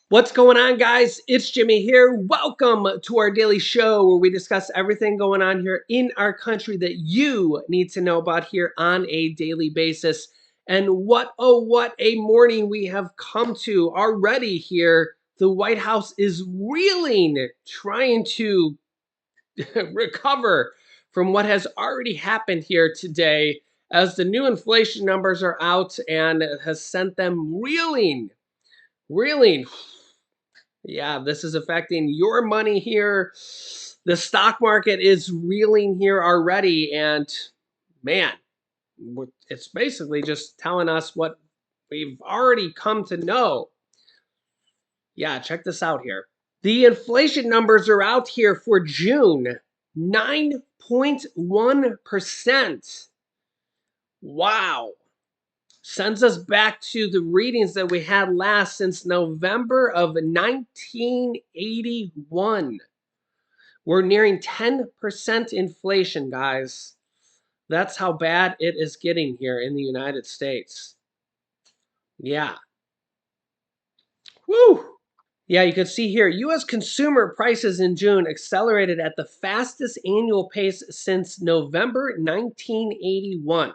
What's going on, guys? It's Jimmy here. Welcome to our daily show where we discuss everything going on here in our country that you need to know about here on a daily basis. And what a morning we have come to already here. The White House is reeling, trying to recover from what has already happened here today as the new inflation numbers are out and has sent them reeling. Yeah, this is affecting your money here. The stock market is reeling here already. And man, it's basically just telling us what we've already come to know. Yeah, check this out here. The inflation numbers are out here for June, 9.1%. Wow. Sends us back to the readings that we had last since November of 1981. We're nearing 10% inflation, guys. That's how bad it is getting here in the United States. Yeah. Woo! Yeah, you can see here, U.S. consumer prices in June accelerated at the fastest annual pace since November 1981.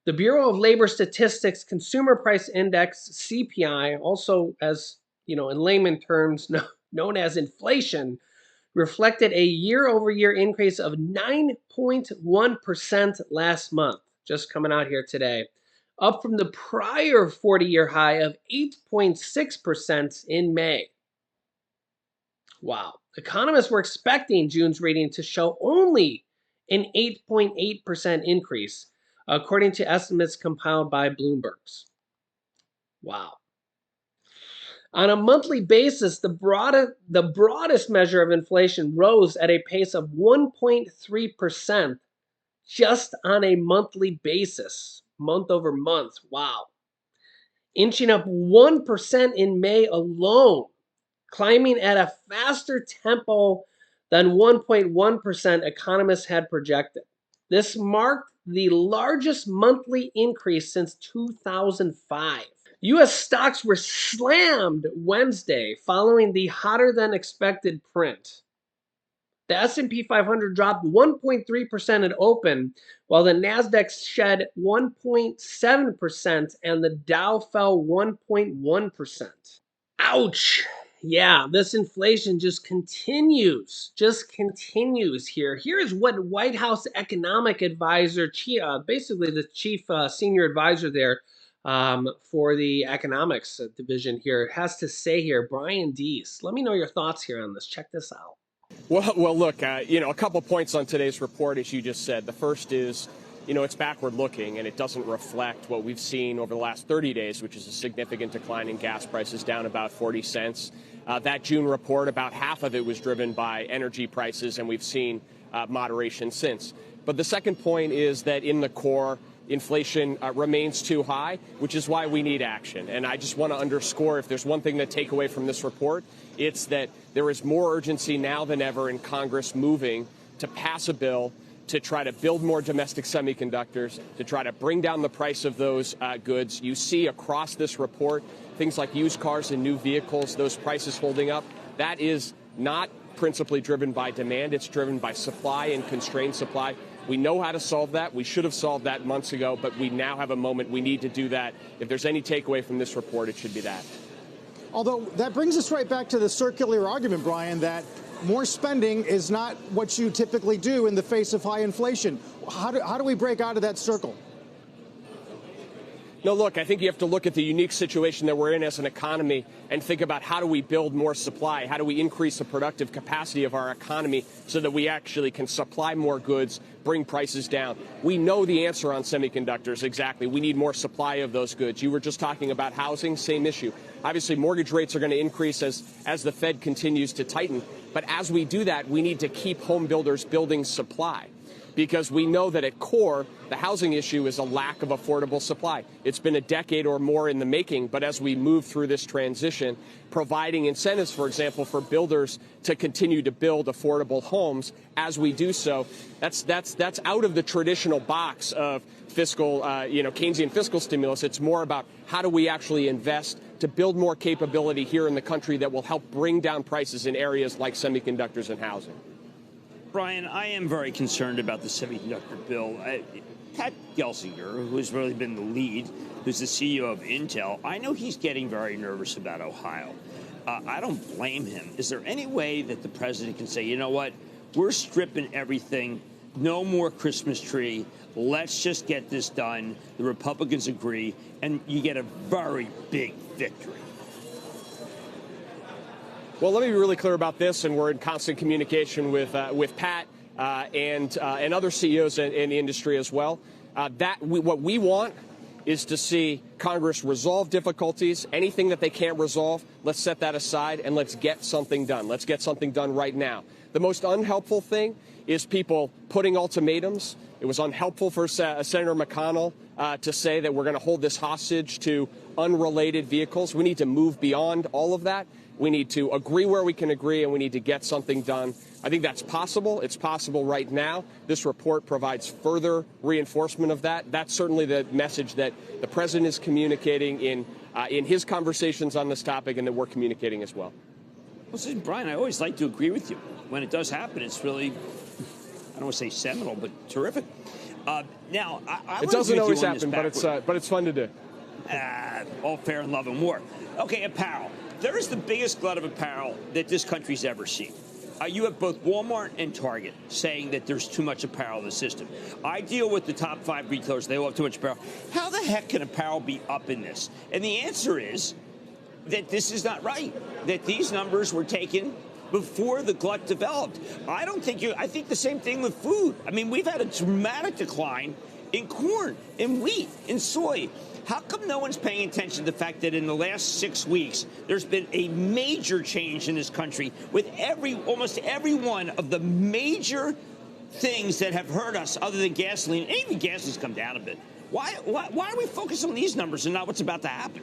The Bureau of Labor Statistics Consumer Price Index, CPI, also as, in layman terms known as inflation, reflected a year-over-year increase of 9.1% last month, just coming out here today, up from the prior 40-year high of 8.6% in May. Wow. Economists were expecting June's reading to show only an 8.8% increase, according to estimates compiled by Bloomberg's. Wow. On a monthly basis, the broadest measure of inflation rose at a pace of 1.3% just on a monthly basis, month over month. Wow. Inching up 1% in May alone, climbing at a faster tempo than 1.1% economists had projected. This marked the largest monthly increase since 2005. U.S. stocks were slammed Wednesday following the hotter than expected print. The S&P 500 dropped 1.3% at open, while the Nasdaq shed 1.7% and the Dow fell 1.1%. Ouch. Yeah, this inflation just continues here. Here's what White House economic advisor, basically the chief senior advisor there for the economics division here, has to say here. Brian Deese, let me know your thoughts here on this. Check this out. Well, look, a couple points on today's report, as you just said. The first is, it's backward looking, and it doesn't reflect what we've seen over the last 30 days, which is a significant decline in gas prices, down about 40 cents. That June report, about half of it was driven by energy prices, and we've seen moderation since. But the second point is that in the core, inflation remains too high, which is why we need action. And I just want to underscore, if there's one thing to take away from this report, it's that there is more urgency now than ever in Congress moving to pass a bill to try to build more domestic semiconductors, to try to bring down the price of those goods. You see across this report things like used cars and new vehicles, those prices holding up. That is not principally driven by demand. It's driven by supply and constrained supply. We know how to solve that. We should have solved that months ago, but we now have a moment. We need to do that. If there's any takeaway from this report, it should be that. Although that brings us right back to the circular argument, Brian, that more spending is not what you typically do in the face of high inflation. How do we break out of that circle? No, look, I think you have to look at the unique situation that we're in as an economy and think about how do we build more supply? How do we increase the productive capacity of our economy so that we actually can supply more goods, bring prices down? We know the answer on semiconductors exactly. We need more supply of those goods. You were just talking about housing, same issue. Obviously, mortgage rates are going to increase as the Fed continues to tighten. But as we do that, we need to keep home builders building supply. because we know that at core, the housing issue is a lack of affordable supply. It's been a decade or more in the making, but as we move through this transition, providing incentives, for example, for builders to continue to build affordable homes as we do so, that's out of the traditional box of fiscal, Keynesian fiscal stimulus. It's more about how do we actually invest to build more capability here in the country that will help bring down prices in areas like semiconductors and housing. Brian, I am very concerned about the semiconductor bill. Pat Gelsinger, who's really been the lead, who's the CEO of Intel, I know he's getting very nervous about Ohio. I don't blame him. Is there any way that the president can say, you know what, we're stripping everything, no more Christmas tree, let's just get this done, the Republicans agree, and you get a very big victory? Well, let me be really clear about this, and we're in constant communication with Pat and other CEOs in the industry as well. What we want is to see Congress resolve difficulties. Anything that they can't resolve, let's set that aside and let's get something done. Let's get something done right now. The most unhelpful thing is people putting ultimatums. It was unhelpful for Senator McConnell to say that we're going to hold this hostage to unrelated vehicles. We need to move beyond all of that. We need to agree where we can agree, and we need to get something done. I think that's possible. It's possible right now. This report provides further reinforcement of that. That's certainly the message that the president is communicating in his conversations on this topic, and that we're communicating as well. Well, see, Brian, I always like to agree with you. When it does happen, it's really, I don't want to say seminal, but terrific. Now, I it doesn't always happen, but it's fun to do. All fair in love and war. Okay, apparel. There is the biggest glut of apparel that this country's ever seen. You have both Walmart and Target saying that there's too much apparel in the system. I deal with the top 5 retailers. They all have too much apparel. How the heck can apparel be up in this? And the answer is that this is not right, that these numbers were taken before the glut developed. I think the same thing with food. I mean, we've had a dramatic decline in corn, in wheat, in soy. How come no one's paying attention to the fact that in the last 6 weeks, there's been a major change in this country with almost every one of the major things that have hurt us other than gasoline? And even gasoline's come down a bit. Why are we focused on these numbers and not what's about to happen?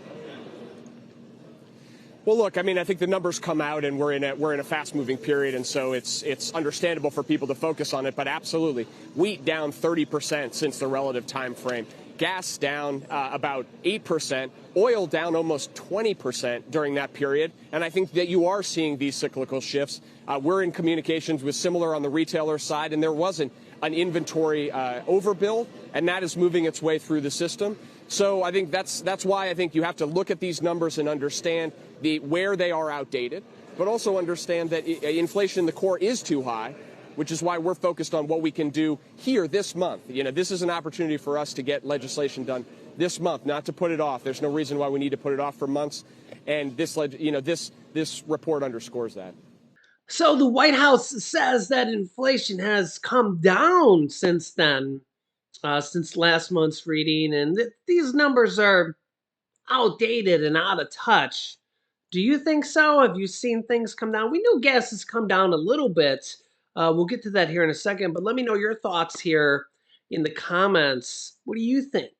Well, look, I mean, I think the numbers come out, and we're in a fast-moving period, and so it's understandable for people to focus on it. But absolutely, wheat down 30% since the relative time frame. Gas down about 8%, oil down almost 20% during that period. And I think that you are seeing these cyclical shifts. We're in communications with similar on the retailer side, and there wasn't an inventory overbuild, and that is moving its way through the system. So I think that's why I think you have to look at these numbers and understand where they are outdated, but also understand that inflation in the core is too high, which is why we're focused on what we can do here this month. You know, this is an opportunity for us to get legislation done this month, not to put it off. There's no reason why we need to put it off for months, and this report underscores that. So the White House says that inflation has come down since then, since last month's reading, and these numbers are outdated and out of touch. Do you think so? Have you seen things come down? We know gas has come down a little bit. We'll get to that here in a second, but let me know your thoughts here in the comments. What do you think?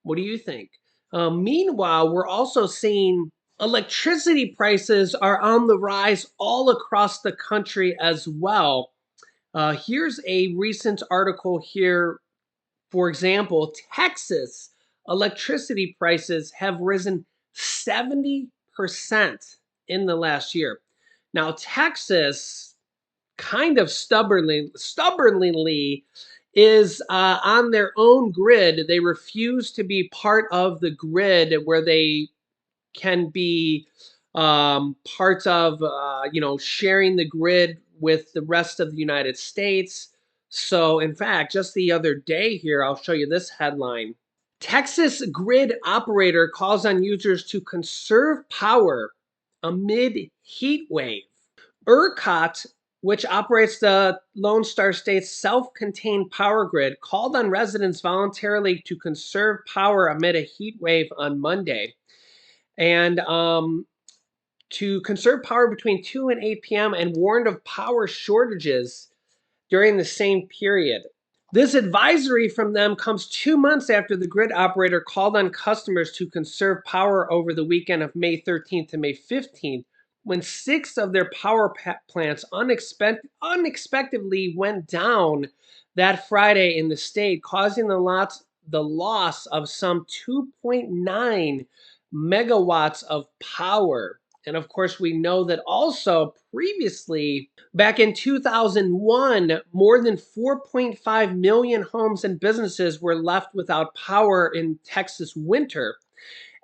What do you think? Meanwhile, we're also seeing electricity prices are on the rise all across the country as well. Here's a recent article here. For example, Texas electricity prices have risen 70% in the last year. Now, Texas kind of stubbornly is on their own grid. They refuse to be part of the grid where they can be part of, sharing the grid with the rest of the United States. So, in fact, just the other day here, I'll show you this headline. Texas grid operator calls on users to conserve power amid heat wave. ERCOT, which operates the Lone Star State's self-contained power grid, called on residents voluntarily to conserve power amid a heat wave on Monday. And to conserve power between 2 and 8 p.m. and warned of power shortages during the same period. This advisory from them comes 2 months after the grid operator called on customers to conserve power over the weekend of May 13th to May 15th, when 6 of their power plants unexpectedly went down that Friday in the state, causing the loss of some 2.9 megawatts of power. And of course, we know that also previously, back in 2001, more than 4.5 million homes and businesses were left without power in Texas winter.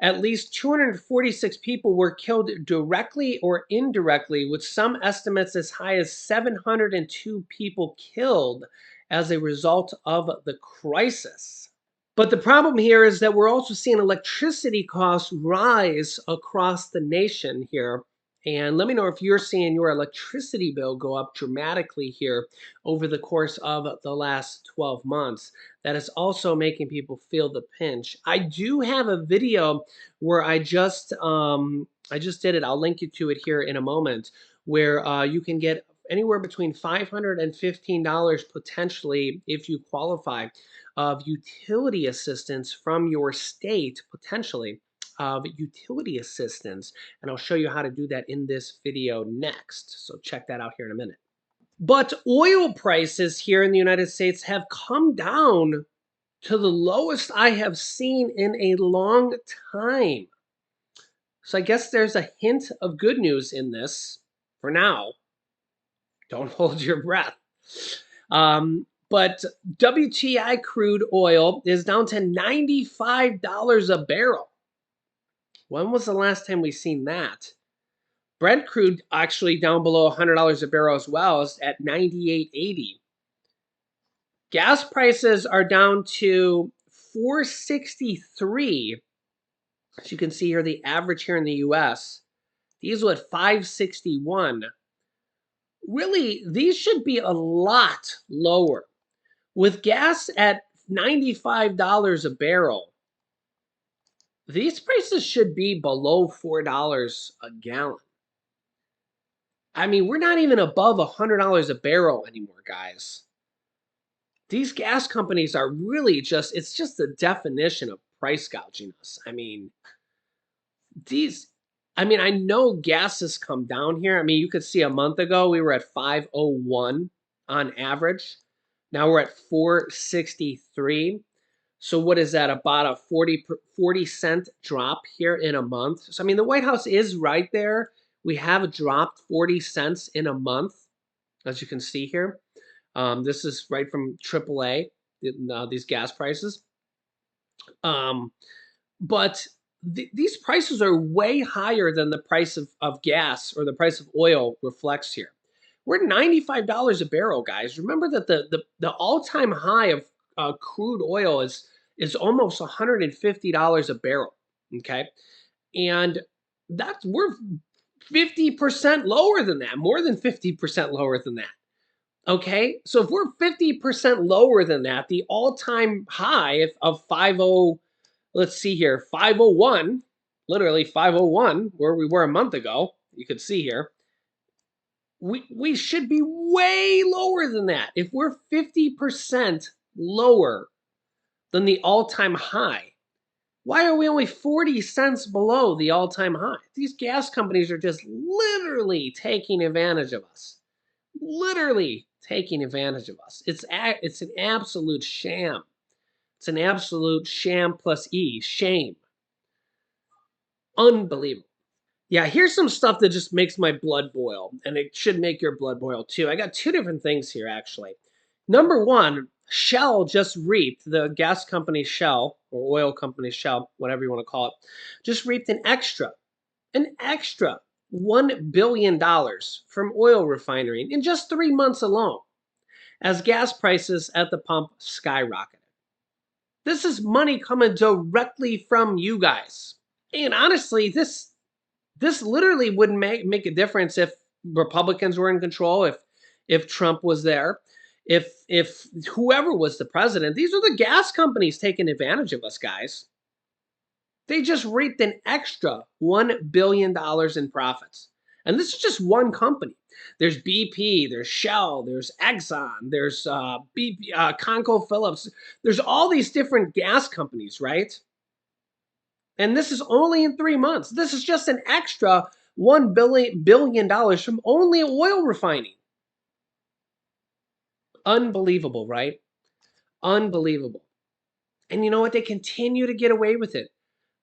At least 246 people were killed directly or indirectly, with some estimates as high as 702 people killed as a result of the crisis. But the problem here is that we're also seeing electricity costs rise across the nation here. And let me know if you're seeing your electricity bill go up dramatically here over the course of the last 12 months. That is also making people feel the pinch. I do have a video where I just did it. I'll link you to it here in a moment, where you can get anywhere between $500 and $15 potentially, if you qualify, of utility assistance from your state, potentially, of utility assistance. And I'll show you how to do that in this video next. So check that out here in a minute. But oil prices here in the United States have come down to the lowest I have seen in a long time. So I guess there's a hint of good news in this for now. Don't hold your breath. But WTI crude oil is down to $95 a barrel. When was the last time we seen that? Brent crude actually down below $100 a barrel as well, is at $98.80. Gas prices are down to $4.63. As you can see here, the average here in the US. Diesel at $5.61. Really, these should be a lot lower. With gas at $95 a barrel, these prices should be below $4 a gallon. I mean, we're not even above $100 a barrel anymore, guys. These gas companies are really it's just the definition of price gouging us. I mean, I know gas has come down here. I mean, you could see a month ago, we were at 501 on average. Now we're at 463. So what is that? About a 40 cent drop here in a month. So, I mean, the White House is right there. We have dropped 40 cents in a month, as you can see here. This is right from AAA, these gas prices. But these prices are way higher than the price of gas or the price of oil reflects here. We're at $95 a barrel, guys. Remember that the all-time high of crude oil is almost $150 a barrel, okay? And we're 50% lower than that, more than 50% lower than that, okay? So if we're 50% lower than that, the all-time high of 50, let's see here, 501, literally 501, where we were a month ago, you could see here, we should be way lower than that. If we're 50% lower than the all-time high, why are we only 40 cents below the all-time high? These gas companies are just literally taking advantage of us. Literally taking advantage of us. It's an absolute sham. It's an absolute sham plus E, shame. Unbelievable. Yeah, here's some stuff that just makes my blood boil, and it should make your blood boil too. I got two different things here, actually. Number one, Shell just reaped, the gas company Shell, or oil company Shell, whatever you want to call it, just reaped an extra $1 billion from oil refining in just 3 months alone, as gas prices at the pump skyrocketed. This is money coming directly from you guys. And honestly, this literally wouldn't make a difference if Republicans were in control, if Trump was there, if whoever was the president. These are the gas companies taking advantage of us, guys. They just reaped an extra $1 billion in profits. And this is just one company. There's BP, there's Shell, there's Exxon, there's BP, ConocoPhillips. There's all these different gas companies, right? And this is only in 3 months. This is just an extra $1 billion from only oil refining. Unbelievable, right? Unbelievable. And you know what? They continue to get away with it.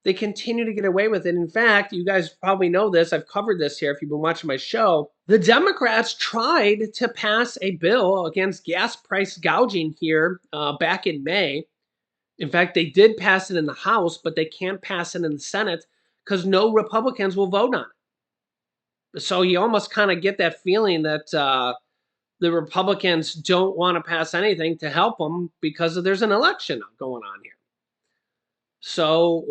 They continue to get away with it. In fact, you guys probably know this. I've covered this here if you've been watching my show. The Democrats tried to pass a bill against gas price gouging here back in May. In fact, they did pass it in the House, but they can't pass it in the Senate because no Republicans will vote on it. So you almost kind of get that feeling that the Republicans don't want to pass anything to help them because there's an election going on here. So,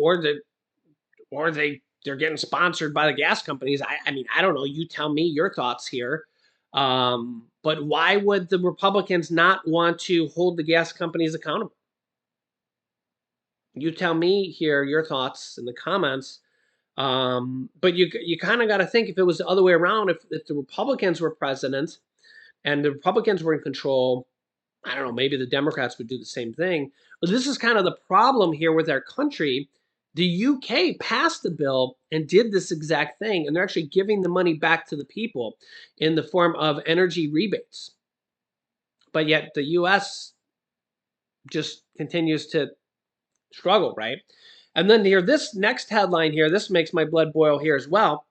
they're getting sponsored by the gas companies. I mean, I don't know. You tell me your thoughts here. But why would the Republicans not want to hold the gas companies accountable? You tell me here your thoughts in the comments. But you kind of got to think if it was the other way around, if the Republicans were president and the Republicans were in control, I don't know, maybe the Democrats would do the same thing. But this is kind of the problem here with our country. The UK passed the bill and did this exact thing, and they're actually giving the money back to the people in the form of energy rebates. But yet the US just continues to struggle, right? And then here, this next headline here, this makes my blood boil here as well.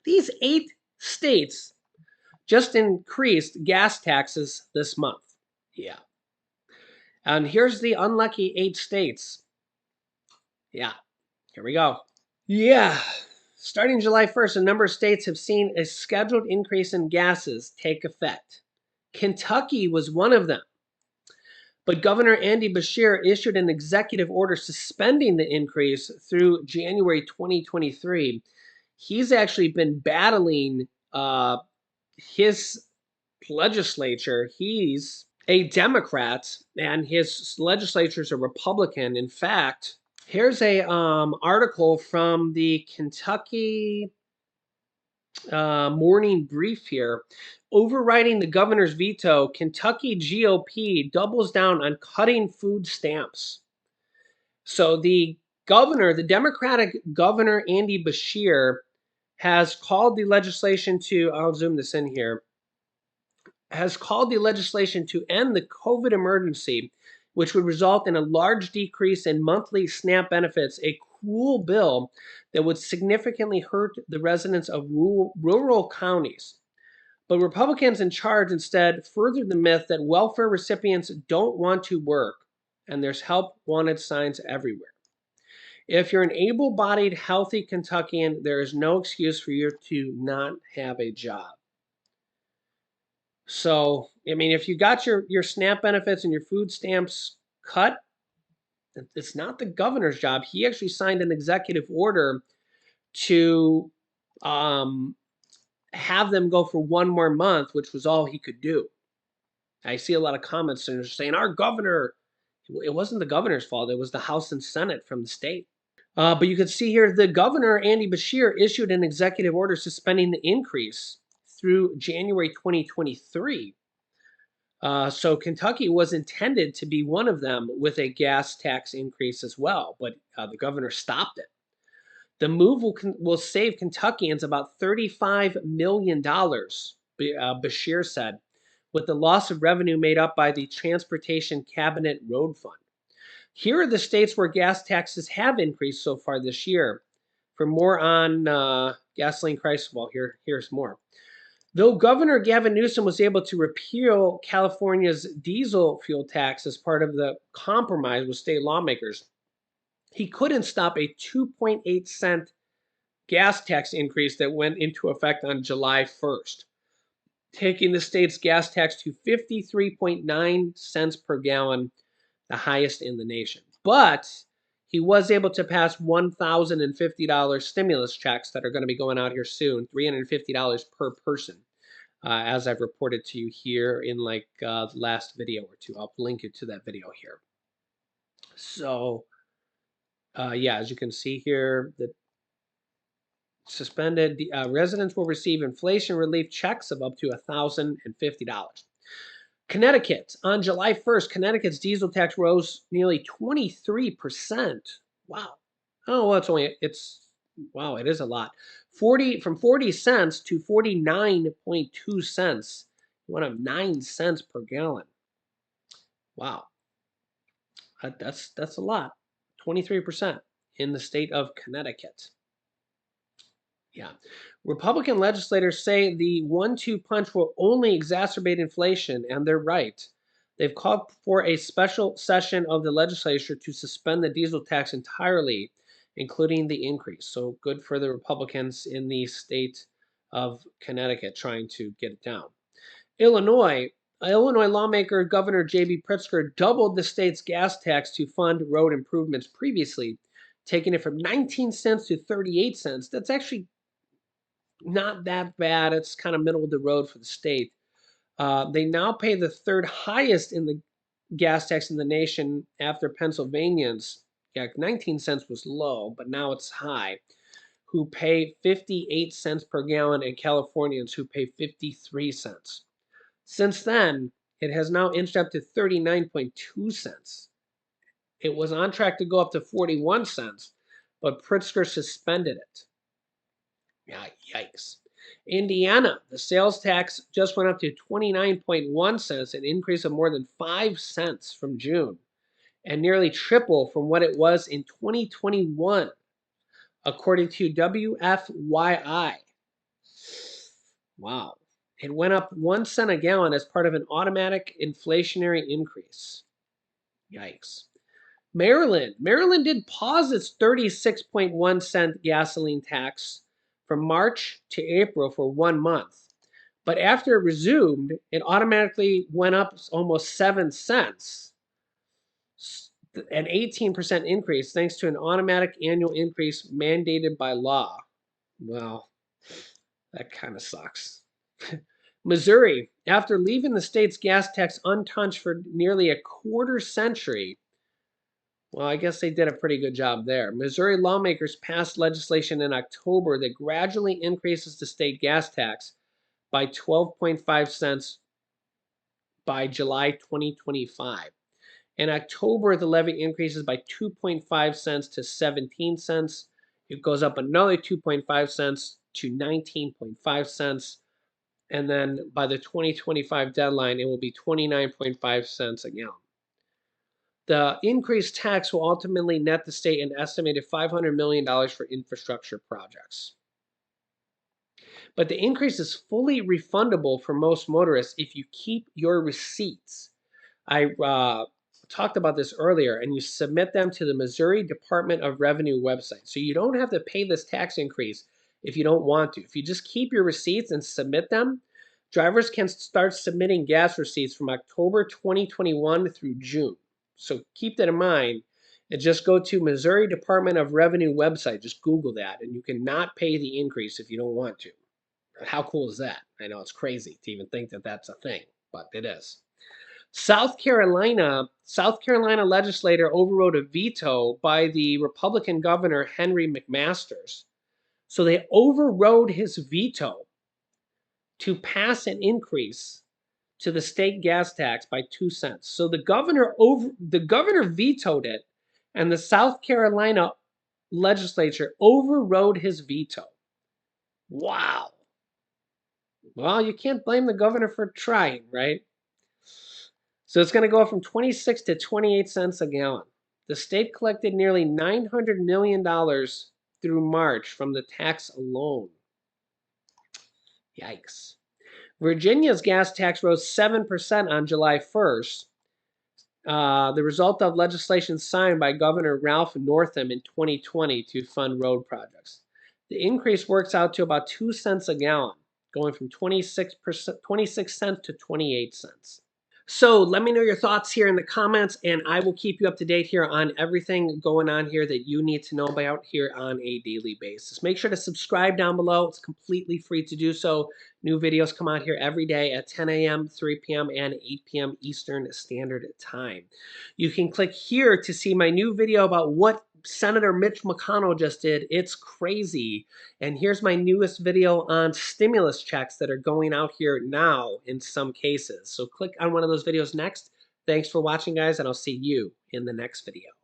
These 8 states just increased gas taxes this month. Yeah. And here's the unlucky 8 states. Yeah, here we go. Yeah, starting July 1st, a number of states have seen a scheduled increase in gases take effect. Kentucky was one of them. But Governor Andy Beshear issued an executive order suspending the increase through January 2023. He's actually been battling his legislature. He's a Democrat, and his legislature is a Republican. In fact, here's a article from the Kentucky Morning Brief here. Overriding the governor's veto, Kentucky GOP doubles down on cutting food stamps. So the governor, the Democratic governor, Andy Beshear, has called the legislation to, I'll zoom this in here, has called the legislation to end the COVID emergency, which would result in a large decrease in monthly SNAP benefits, a cruel bill that would significantly hurt the residents of rural counties. But Republicans in charge instead furthered the myth that welfare recipients don't want to work, and there's help wanted signs everywhere. If you're an able-bodied, healthy Kentuckian, there is no excuse for you to not have a job. So, I mean, if you got your SNAP benefits and your food stamps cut, it's not the governor's job. He actually signed an executive order to have them go for 1 more month, which was all he could do. I see a lot of comments saying, our governor, it wasn't the governor's fault. It was the House and Senate from the state. But you can see here, the governor, Andy Beshear, issued an executive order suspending the increase through January 2023. So Kentucky was intended to be one of them with a gas tax increase as well, but the governor stopped it. The move will save Kentuckians about $35 million, Beshear said, with the loss of revenue made up by the Transportation Cabinet Road Fund. Here are the states where gas taxes have increased so far this year. For more on gasoline price, well, here's more. Though Governor Gavin Newsom was able to repeal California's diesel fuel tax as part of the compromise with state lawmakers, he couldn't stop a 2.8-cent gas tax increase that went into effect on July 1st, taking the state's gas tax to 53.9 cents per gallon, the highest in the nation. But he was able to pass $1,050 stimulus checks that are going to be going out here soon, $350 per person, as I've reported to you here in like the last video or two. I'll link you to that video here. So, yeah, as you can see here, suspended. Residents will receive inflation relief checks of up to $1,050. Connecticut, on July 1st, Connecticut's diesel tax rose nearly 23%. Wow. Oh, well, wow, it is a lot. From 40 cents to 49.2 cents. Went up 9 cents per gallon. Wow. That's a lot. 23% in the state of Connecticut. Yeah. Republican legislators say the 1-2 punch will only exacerbate inflation, and they're right. They've called for a special session of the legislature to suspend the diesel tax entirely, including the increase. So good for the Republicans in the state of Connecticut trying to get it down. Illinois lawmaker Governor J.B. Pritzker doubled the state's gas tax to fund road improvements previously, taking it from 19 cents to 38 cents. That's actually not that bad. It's kind of middle of the road for the state. They now pay the third highest in the gas tax in the nation after Pennsylvanians. Yeah, 19 cents was low, but now it's high. Who pay 58 cents per gallon, and Californians who pay 53 cents. Since then, it has now inched up to 39.2 cents. It was on track to go up to 41 cents, but Pritzker suspended it. Yeah, yikes. Indiana, the sales tax just went up to 29.1 cents, an increase of more than 5 cents from June, and nearly triple from what it was in 2021, according to WFYI. Wow. It went up 1 cent a gallon as part of an automatic inflationary increase. Yikes. Maryland did pause its 36.1 cent gasoline tax from March to April for 1 month. But after it resumed, it automatically went up almost 7 cents, an 18% increase thanks to an automatic annual increase mandated by law. Well, that kind of sucks. Missouri, after leaving the state's gas tax untouched for nearly a quarter century, well, I guess they did a pretty good job there. Missouri lawmakers passed legislation in October that gradually increases the state gas tax by 12.5 cents by July 2025. In October, the levy increases by 2.5 cents to 17 cents. It goes up another 2.5 cents to 19.5 cents. And then by the 2025 deadline, it will be 29.5 cents a gallon. The increased tax will ultimately net the state an estimated $500 million for infrastructure projects. But the increase is fully refundable for most motorists if you keep your receipts. I talked about this earlier, and you submit them to the Missouri Department of Revenue website. So you don't have to pay this tax increase if you don't want to. If you just keep your receipts and submit them, drivers can start submitting gas receipts from October 2021 through June. So keep that in mind, and just go to Missouri Department of Revenue website. Just Google that, and you cannot pay the increase if you don't want to. How cool is that? I know it's crazy to even think that that's a thing, but it is. South Carolina legislator overrode a veto by the Republican governor Henry McMaster's. So they overrode his veto to pass an increase to the state gas tax by 2 cents. So the governor vetoed it, and the South Carolina legislature overrode his veto. Wow. Well, you can't blame the governor for trying, right? So it's going to go from 26 to 28 cents a gallon. The state collected nearly $900 million through March from the tax alone. Yikes. Virginia's gas tax rose 7% on July 1st, the result of legislation signed by Governor Ralph Northam in 2020 to fund road projects. The increase works out to about 2 cents a gallon, going from 26 cents to 28 cents. So let me know your thoughts here in the comments, and I will keep you up to date here on everything going on here that you need to know about here on a daily basis. Make sure to subscribe down below. It's completely free to do so. New videos come out here every day at 10 a.m., 3 p.m., and 8 p.m. Eastern Standard Time. You can click here to see my new video about what Senator Mitch McConnell just did. It's crazy. And here's my newest video on stimulus checks that are going out here now in some cases. So click on one of those videos next. Thanks for watching, guys, and I'll see you in the next video.